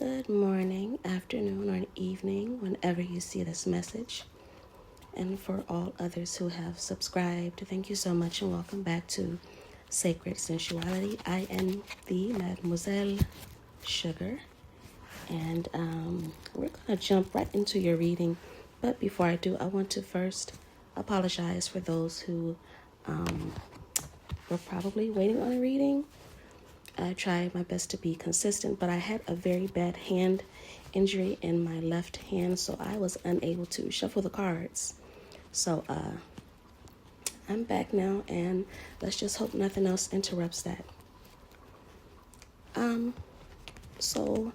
Good morning, afternoon, or evening, whenever you see this message. And for all others who have subscribed, thank you so much and welcome back to Sacred Sensuality. I am the Mademoiselle Sugar, and we're going to jump right into your reading. But before I do, I want to first apologize for those who were probably waiting on a reading. I tried my best to be consistent, but I had a very bad hand injury in my left hand, so I was unable to shuffle the cards. So I'm back now, and let's just hope nothing else interrupts that. So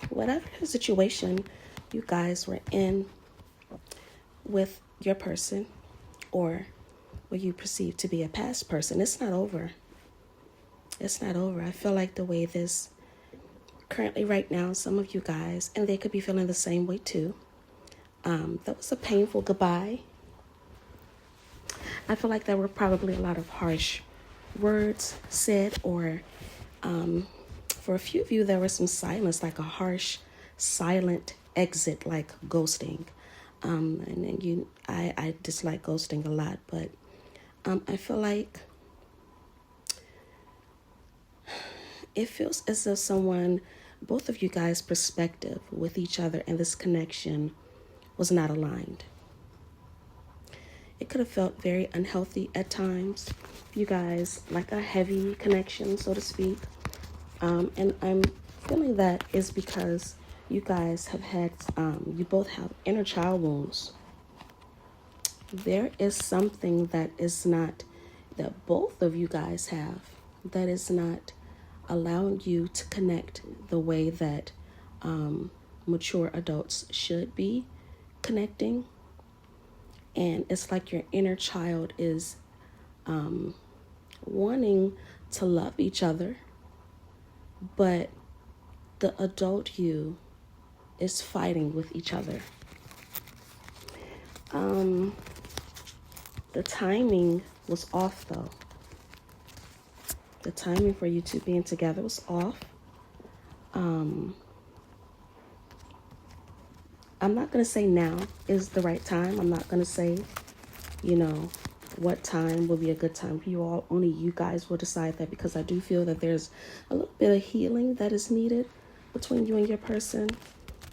whatever situation you guys were in with your person, or what you perceive to be a past person, it's not over. It's not over. I feel like the way this currently right now, some of you guys, and they could be feeling the same way too. That was a painful goodbye. I feel like there were probably a lot of harsh words said, or for a few of you, there was some silence, like a harsh, silent exit, like ghosting. And then I dislike ghosting a lot, but I feel like it feels as if both of you guys' perspective with each other and this connection was not aligned. It could have felt very unhealthy at times. You guys, like a heavy connection, so to speak. And I'm feeling that is because you guys have had, you both have inner child wounds. There is something that both of you guys have, that is not allowing you to connect the way that mature adults should be connecting. And it's like your inner child is wanting to love each other, but the adult you is fighting with each other. The timing was off, though. The timing for you two being together was off. I'm not going to say now is the right time. I'm not going to say, what time will be a good time for you all. Only you guys will decide that, because I do feel that there's a little bit of healing that is needed between you and your person.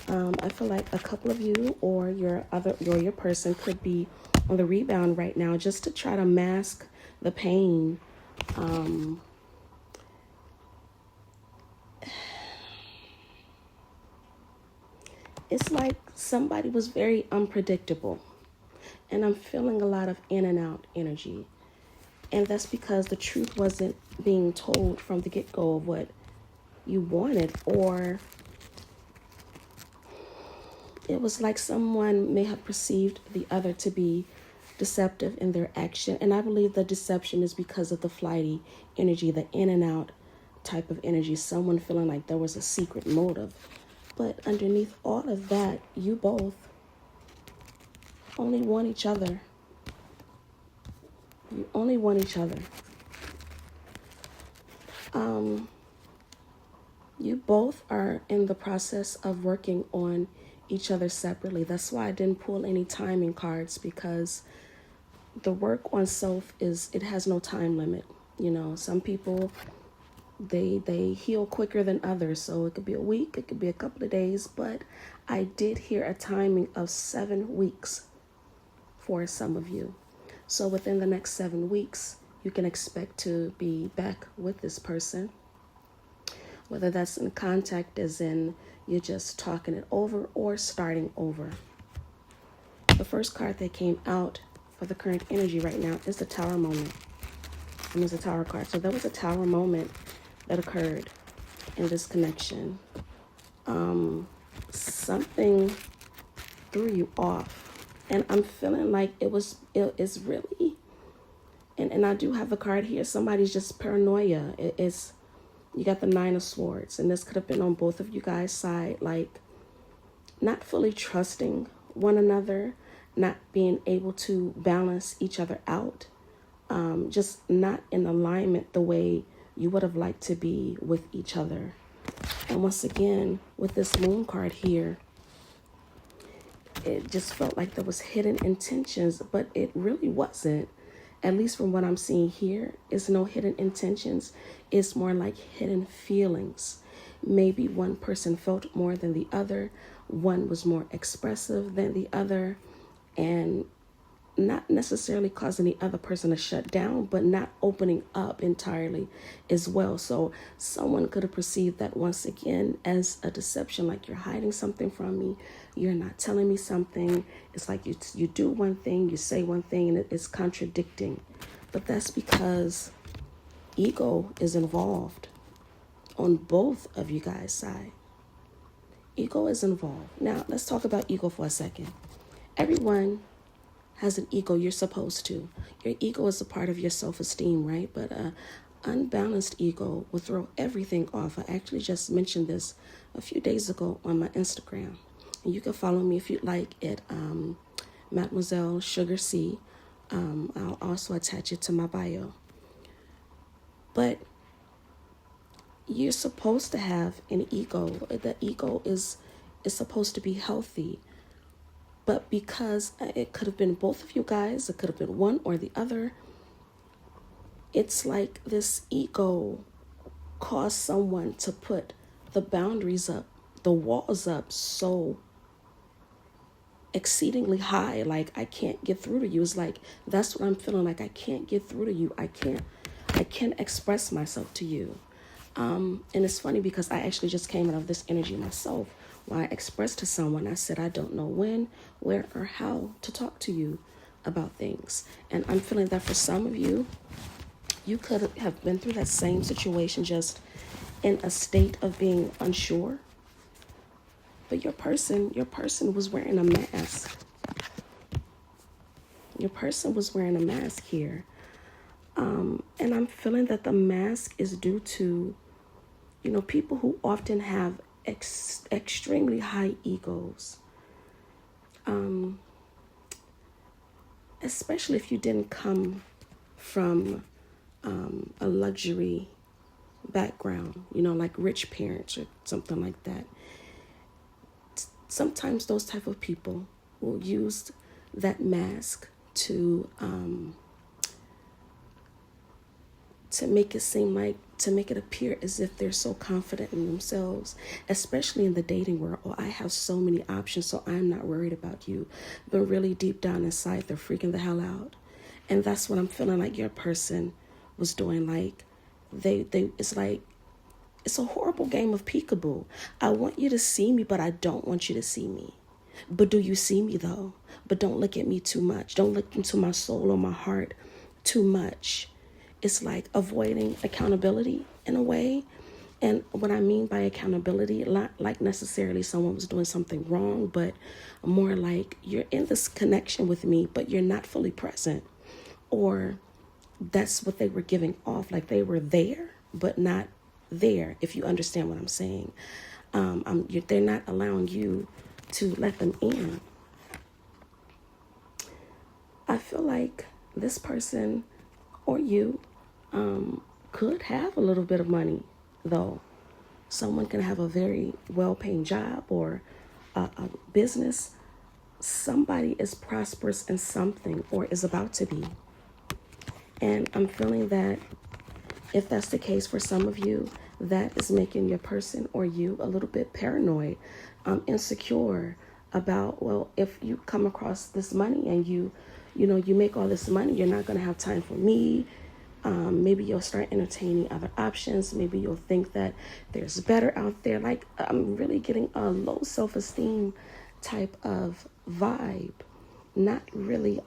I feel like a couple of you or your person could be on the rebound right now just to try to mask the pain. It's like somebody was very unpredictable, and I'm feeling a lot of in and out energy. And that's because the truth wasn't being told from the get-go of what you wanted, or it was like someone may have perceived the other to be deceptive in their action. And I believe the deception is because of the flighty energy, the in and out type of energy, someone feeling like there was a secret motive. But underneath all of that, you both only want each other. You only want each other. You both are in the process of working on each other separately. That's why I didn't pull any timing cards, because the work on self it has no time limit. Some people, they heal quicker than others, so it could be a week, it could be a couple of days, but I did hear a timing of 7 weeks for some of you. So within the next 7 weeks, you can expect to be back with this person, whether that's in contact as in you're just talking it over or starting over. The first card that came out for the current energy right now is the Tower moment. It's a Tower card. So there was a Tower moment that occurred in this connection. Something threw you off, and I'm feeling like it's really, and I do have a card here. Somebody's just paranoia. You got the 9 of Swords, and this could have been on both of you guys' side, like not fully trusting one another, not being able to balance each other out, just not in alignment the way you would have liked to be with each other. And once again, with this moon card here, it just felt like there was hidden intentions, but it really wasn't. At least from what I'm seeing here, it's no hidden intentions. It's more like hidden feelings. Maybe one person felt more than the other. One was more expressive than the other, and not necessarily causing the other person to shut down, but not opening up entirely as well. So someone could have perceived that once again as a deception, like you're hiding something from me, you're not telling me something. It's like you do one thing, you say one thing, and it's contradicting. But that's because ego is involved on both of you guys' side. Ego is involved. Now let's talk about ego for a second. Everyone has an ego. You're supposed to. Your ego is a part of your self-esteem, right? But unbalanced ego will throw everything off. I actually just mentioned this a few days ago on my Instagram. And you can follow me if you'd like at Mademoiselle Sugar C. I'll also attach it to my bio. But you're supposed to have an ego. The ego is supposed to be healthy. But because it could have been both of you guys, it could have been one or the other, it's like this ego caused someone to put the boundaries up, the walls up so exceedingly high, like I can't get through to you. It's like, that's what I'm feeling, like I can't get through to you. I can't express myself to you. And it's funny because I actually just came out of this energy myself. When I expressed to someone, I said, I don't know when, where, or how to talk to you about things. And I'm feeling that for some of you, you could have been through that same situation, just in a state of being unsure. But your person was wearing a mask. Your person was wearing a mask here. And I'm feeling that the mask is due to, people who often have extremely high egos, especially if you didn't come from a luxury background, like rich parents or something like that. Sometimes those type of people will use that mask to make it appear as if they're so confident in themselves, especially in the dating world. Oh, I have so many options, so I'm not worried about you. But really deep down inside, they're freaking the hell out. And that's what I'm feeling like your person was doing. Like it's a horrible game of peekaboo. I want you to see me, but I don't want you to see me. But do you see me though? But don't look at me too much. Don't look into my soul or my heart too much. It's like avoiding accountability in a way. And what I mean by accountability, not like necessarily someone was doing something wrong, but more like you're in this connection with me, but you're not fully present. Or that's what they were giving off, like they were there, but not there, if you understand what I'm saying. They're not allowing you to let them in. I feel like this person or you could have a little bit of money, though. Someone can have a very well-paying job or a business. Somebody is prosperous in something or is about to be. And I'm feeling that if that's the case for some of you, that is making your person or you a little bit paranoid, insecure about, well, if you come across this money and you make all this money, you're not going to have time for me. Maybe you'll start entertaining other options. Maybe you'll think that there's better out there. Like, I'm really getting a low self-esteem type of vibe, not really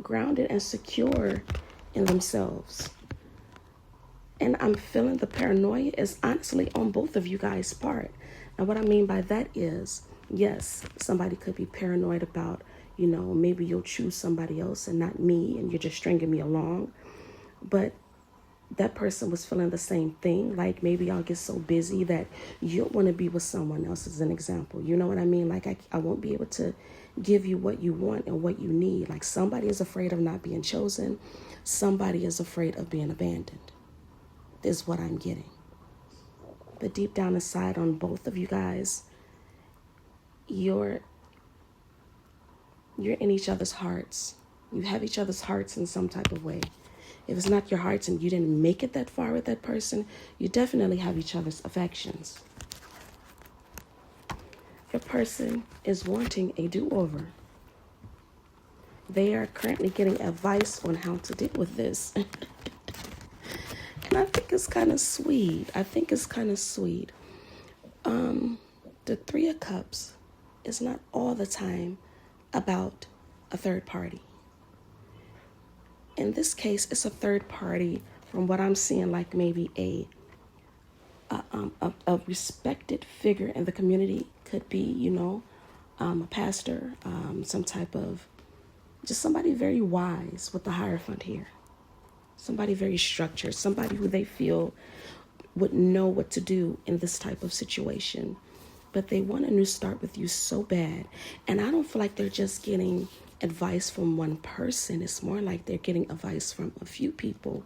grounded and secure in themselves. And I'm feeling the paranoia is honestly on both of you guys' part. And what I mean by that is, yes, somebody could be paranoid about, maybe you'll choose somebody else and not me, and you're just stringing me along. But that person was feeling the same thing. Like maybe I'll get so busy that you'll want to be with someone else, as an example. You know what I mean? Like I won't be able to give you what you want and what you need. Like somebody is afraid of not being chosen. Somebody is afraid of being abandoned. Is what I'm getting. But deep down inside on both of you guys, you're in each other's hearts. You have each other's hearts in some type of way. If it's not your hearts and you didn't make it that far with that person, you definitely have each other's affections. Your person is wanting a do-over. They are currently getting advice on how to deal with this. And I think it's kind of sweet. The Three of Cups is not all the time about a third party. In this case, it's a third party from what I'm seeing, like maybe a respected figure in the community. Could be, a pastor, some type of, just somebody very wise with the Hierophant here. Somebody very structured, somebody who they feel would know what to do in this type of situation. But they want a new start with you so bad. And I don't feel like they're just getting advice from one person. It's more like they're getting advice from a few people.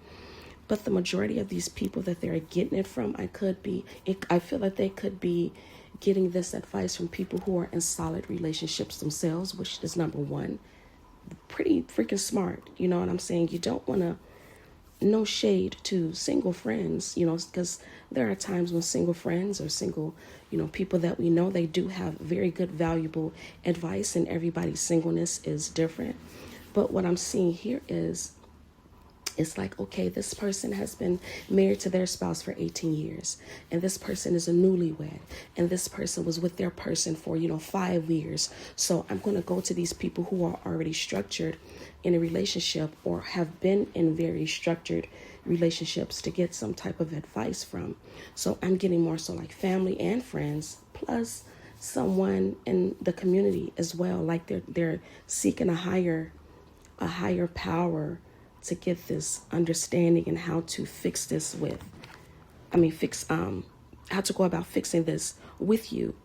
But the majority of these people that they're getting it from, I feel like they could be getting this advice from people who are in solid relationships themselves, which is number one. Pretty freaking smart. You know what I'm saying? You don't want to, no shade to single friends, because there are times when single friends or single, people that we know, they do have very good, valuable advice, and everybody's singleness is different. But what I'm seeing here is, it's like, okay, this person has been married to their spouse for 18 years, and this person is a newlywed, and this person was with their person for, 5 years. So I'm going to go to these people who are already structured in a relationship or have been in very structured relationships to get some type of advice from. So I'm getting more so like family and friends, plus someone in the community as well. Like they're seeking a higher power to get this understanding and how to fix this how to go about fixing this with you.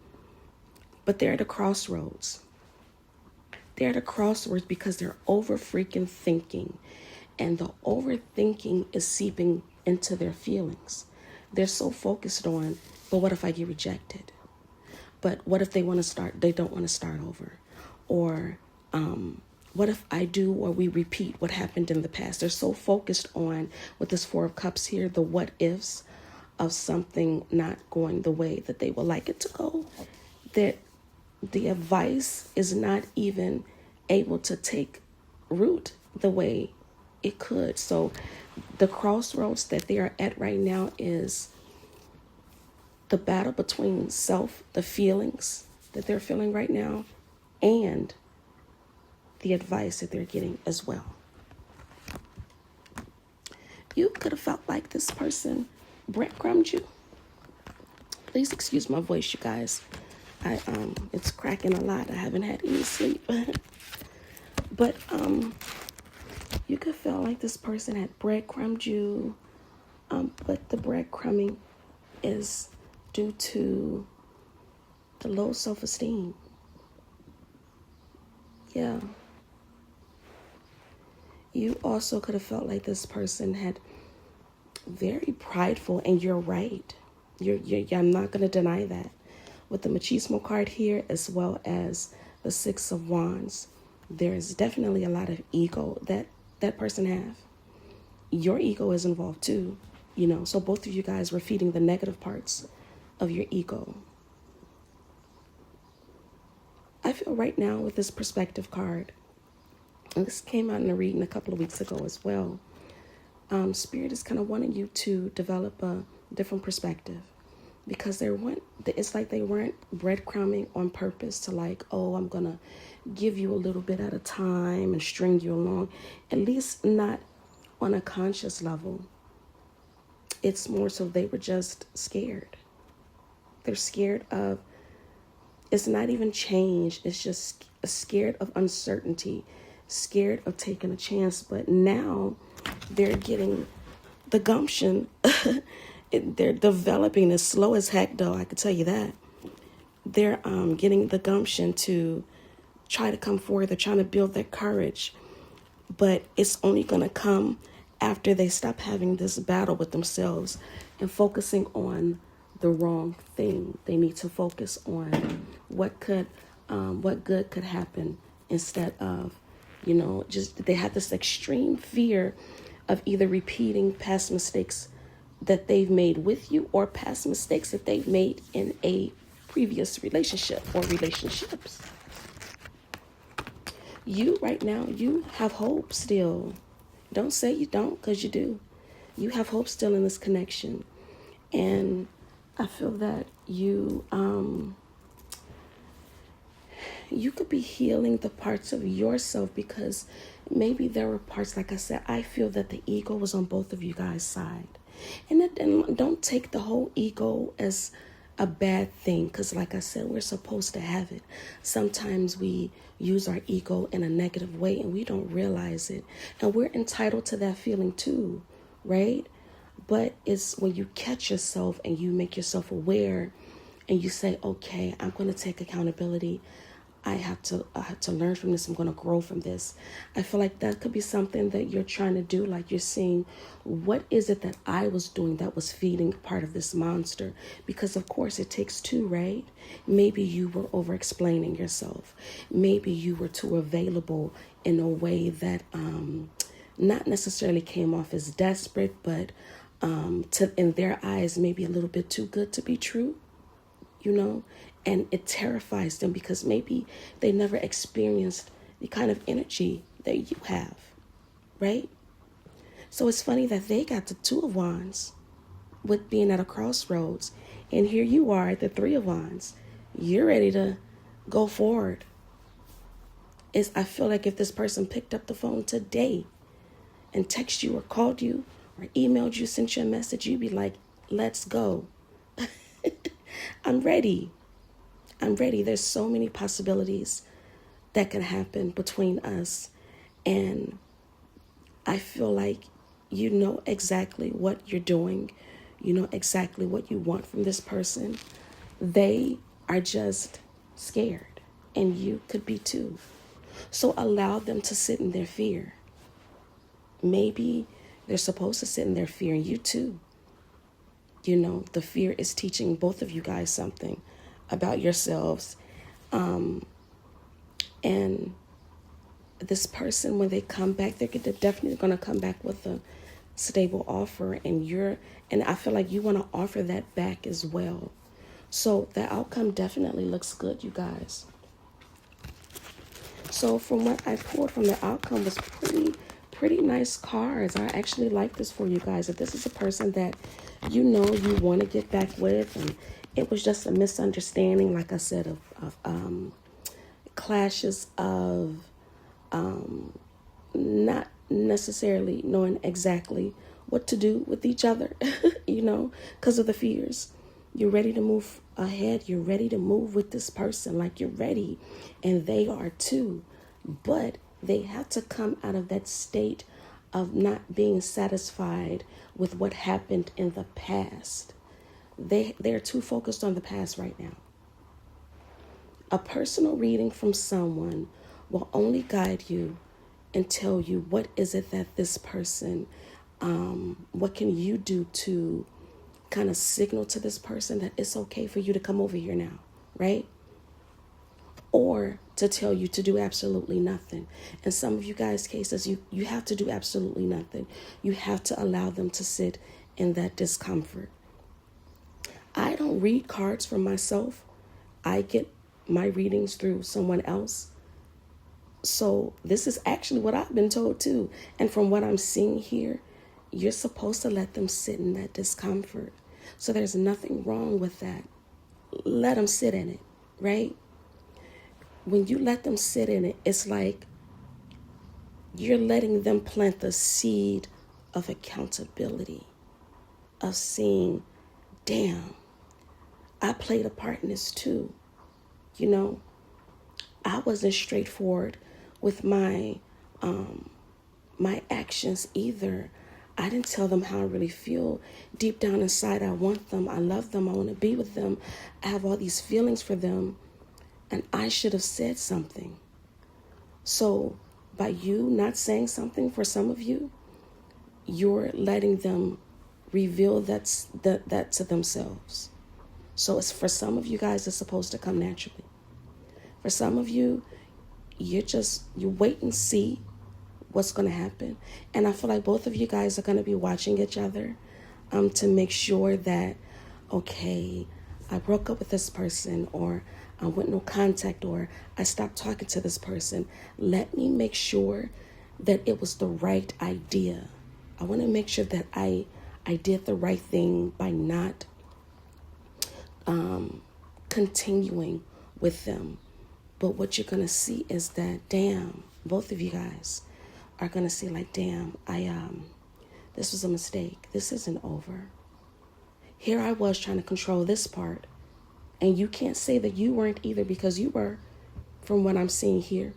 But they're at a crossroads. They're at a crossroads because they're over freaking thinking, and the overthinking is seeping into their feelings. They're so focused on, but what if I get rejected? But what if they don't want to start over? Or, what if I do, or we repeat what happened in the past? They're so focused on, with this Four of Cups here, the what ifs of something not going the way that they would like it to go, that the advice is not even able to take root the way it could. So the crossroads that they are at right now is the battle between the feelings that they're feeling right now, and the advice that they're getting as well. You could have felt like this person breadcrumbed you. Please excuse my voice, you guys. It's cracking a lot. I haven't had any sleep. But you could feel like this person had breadcrumbed you. But the breadcrumbing is due to the low self-esteem. Yeah. You also could have felt like this person had very prideful, and you're right. I'm not going to deny that. With the machismo card here, as well as the Six of Wands, there is definitely a lot of ego that person have. Your ego is involved too, so both of you guys were feeding the negative parts of your ego. I feel right now with this perspective card, and this came out in a reading a couple of weeks ago as well, Spirit is kind of wanting you to develop a different perspective, because it's like they weren't breadcrumbing on purpose to like, oh, I'm going to give you a little bit at a time and string you along, at least not on a conscious level. It's more so they were just scared. They're scared of, it's not even change. It's just scared of uncertainty, scared of taking a chance. But now they're getting the gumption. They're developing as slow as heck, though, I could tell you that. They're getting the gumption to try to come forward. They're trying to build their courage. But it's only going to come after they stop having this battle with themselves and focusing on the wrong thing. They need to focus on what good could happen instead of, just they have this extreme fear of either repeating past mistakes that they've made with you or past mistakes that they've made in a previous relationship or relationships. You right now, you have hope still. Don't say you don't, because you do. You have hope still in this connection. And I feel that you could be healing the parts of yourself, because maybe there were parts, like I said, I feel that the ego was on both of you guys' side. And don't take the whole ego as a bad thing, because like I said, we're supposed to have it. Sometimes we use our ego in a negative way and we don't realize it. And we're entitled to that feeling too, right? But it's when you catch yourself and you make yourself aware and you say, okay, I'm going to take accountability. I have to learn from this. I'm going to grow from this. I feel like that could be something that you're trying to do. Like you're seeing, what is it that I was doing that was feeding part of this monster? Because of course it takes two, right? Maybe you were over explaining yourself. Maybe you were too available in a way that not necessarily came off as desperate, but in their eyes, maybe a little bit too good to be true, and it terrifies them because maybe they never experienced the kind of energy that you have, right? So it's funny that they got the Two of Wands with being at a crossroads, and here you are at the Three of Wands. You're ready to go forward. I feel like if this person picked up the phone today and texted you or called you or emailed you, sent you a message, you'd be like, let's go. I'm ready. There's so many possibilities that can happen between us. And I feel like you know exactly what you're doing. You know exactly what you want from this person. They are just scared. And you could be too. So allow them to sit in their fear. Maybe they're supposed to sit in their fear, and you too. The fear is teaching both of you guys something about yourselves. And this person, when they come back, they're definitely going to come back with a stable offer. And I feel like you want to offer that back as well. So the outcome definitely looks good, you guys. So from what I pulled from the outcome was pretty nice cards. I actually like this for you guys. If this is a person that you want to get back with, and it was just a misunderstanding, like I said, of clashes of not necessarily knowing exactly what to do with each other, because of the fears. You're ready to move ahead. You're ready to move with this person, like you're ready, and they are too. But they have to come out of that state of not being satisfied with what happened in the past. They're too focused on the past right now. A personal reading from someone will only guide you and tell you what is it that this person, what can you do to kind of signal to this person that it's okay for you to come over here now, right? Or to tell you to do absolutely nothing. In some of you guys' cases, you have to do absolutely nothing. You have to allow them to sit in that discomfort. I don't read cards for myself. I get my readings through someone else. So this is actually what I've been told too. And from what I'm seeing here, you're supposed to let them sit in that discomfort. So there's nothing wrong with that. Let them sit in it, right? When you let them sit in it, it's like you're letting them plant the seed of accountability, of seeing, damn, I played a part in this too. I wasn't straightforward with my actions either. I didn't tell them how I really feel. Deep down inside, I want them. I love them. I want to be with them. I have all these feelings for them. And I should have said something. So by you not saying something, for some of you, you're letting them reveal that to themselves. So it's for some of you guys, it's supposed to come naturally. For some of you, you wait and see what's going to happen. And I feel like both of you guys are going to be watching each other to make sure that, okay, I broke up with this person, or I went no contact, or I stopped talking to this person. Let me make sure that it was the right idea. I want to make sure that I did the right thing by not continuing with them. But what you're going to see is that, damn, both of you guys are going to see like, damn, this was a mistake. This isn't over. Here I was trying to control this part. And you can't say that you weren't either, because you were, from what I'm seeing here.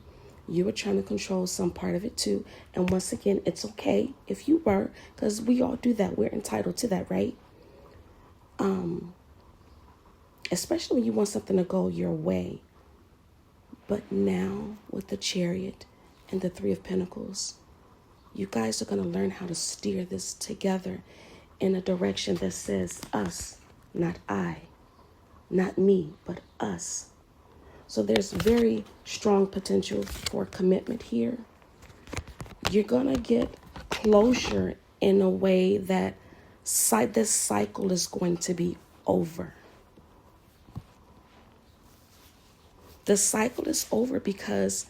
You were trying to control some part of it too. And once again, it's okay if you were, because we all do that. We're entitled to that, right? Especially when you want something to go your way. But now with the Chariot and the Three of Pentacles, you guys are going to learn how to steer this together in a direction that says us, not I, not me, but us. So there's very strong potential for commitment here. You're going to get closure in a way that this cycle is going to be over. The cycle is over because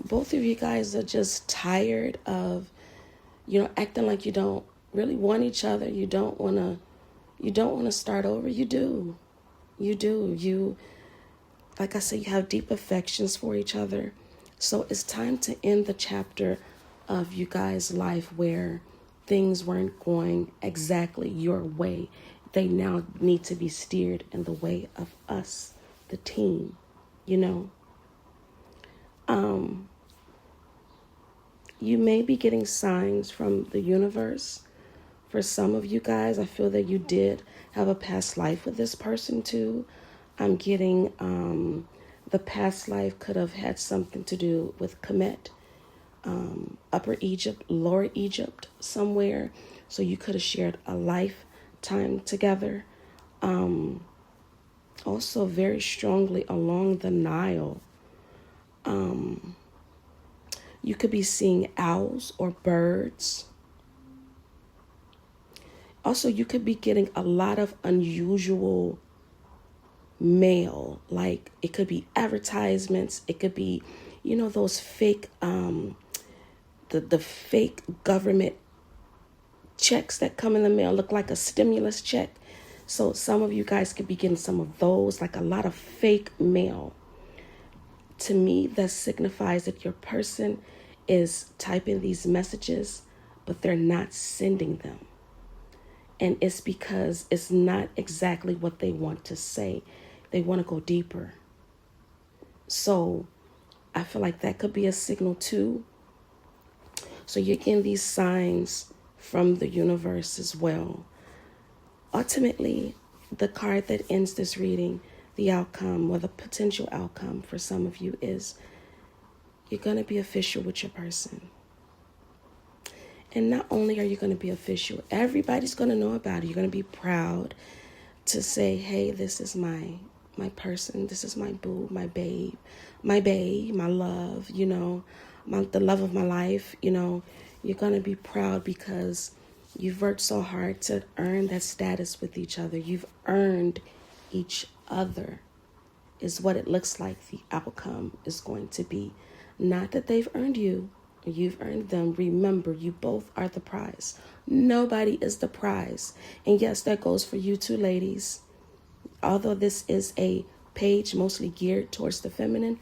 both of you guys are just tired of, acting like you don't really want each other. You don't want to start over. You do. Like I said, you have deep affections for each other. So it's time to end the chapter of you guys' life where things weren't going exactly your way. They now need to be steered in the way of us, the team, You may be getting signs from the universe. For some of you guys, I feel that you did have a past life with this person too. I'm getting the past life could have had something to do with Kemet, Upper Egypt, Lower Egypt, somewhere. So you could have shared a lifetime together. Also very strongly along the Nile. You could be seeing owls or birds. Also, you could be getting a lot of unusual mail. Like it could be advertisements. It could be, those fake, the fake government checks that come in the mail look like a stimulus check. So some of you guys could be getting some of those, like a lot of fake mail. To me, that signifies that your person is typing these messages, but they're not sending them. And it's because it's not exactly what they want to say. They want to go deeper. So I feel like that could be a signal too. So you're getting these signs from the universe as well. Ultimately, the card that ends this reading, the outcome or the potential outcome for some of you is you're going to be official with your person. And not only are you going to be official, everybody's going to know about it. You're going to be proud to say, hey, this is my person. This is my boo, my babe, my love, the love of my life. You're going to be proud because you've worked so hard to earn that status with each other. You've earned each other is what it looks like the outcome is going to be. Not that they've earned you. You've earned them. Remember, you both are the prize. Nobody is the prize. And yes, that goes for you too, ladies. Although this is a page mostly geared towards the feminine,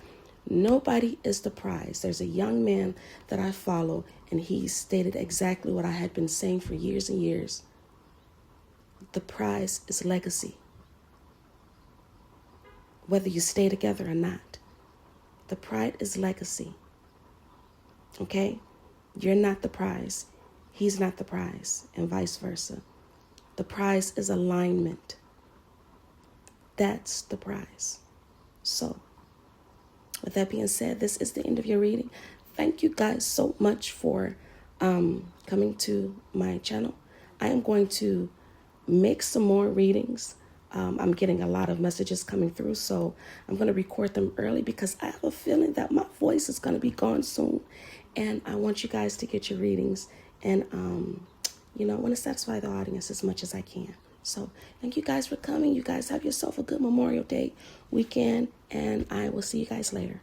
nobody is the prize. There's a young man that I follow, and he stated exactly what I had been saying for years and years. The prize is legacy. Whether you stay together or not. The prize is legacy. Okay? You're not the prize. He's not the prize, and vice versa. The prize is alignment. That's the prize. So, with that being said, this is the end of your reading. Thank you guys so much for coming to my channel. I am going to make some more readings I'm getting a lot of messages coming through, so I'm going to record them early because I have a feeling that my voice is going to be gone soon. And I want you guys to get your readings. And, I want to satisfy the audience as much as I can. So thank you guys for coming. You guys have yourself a good Memorial Day weekend, and I will see you guys later.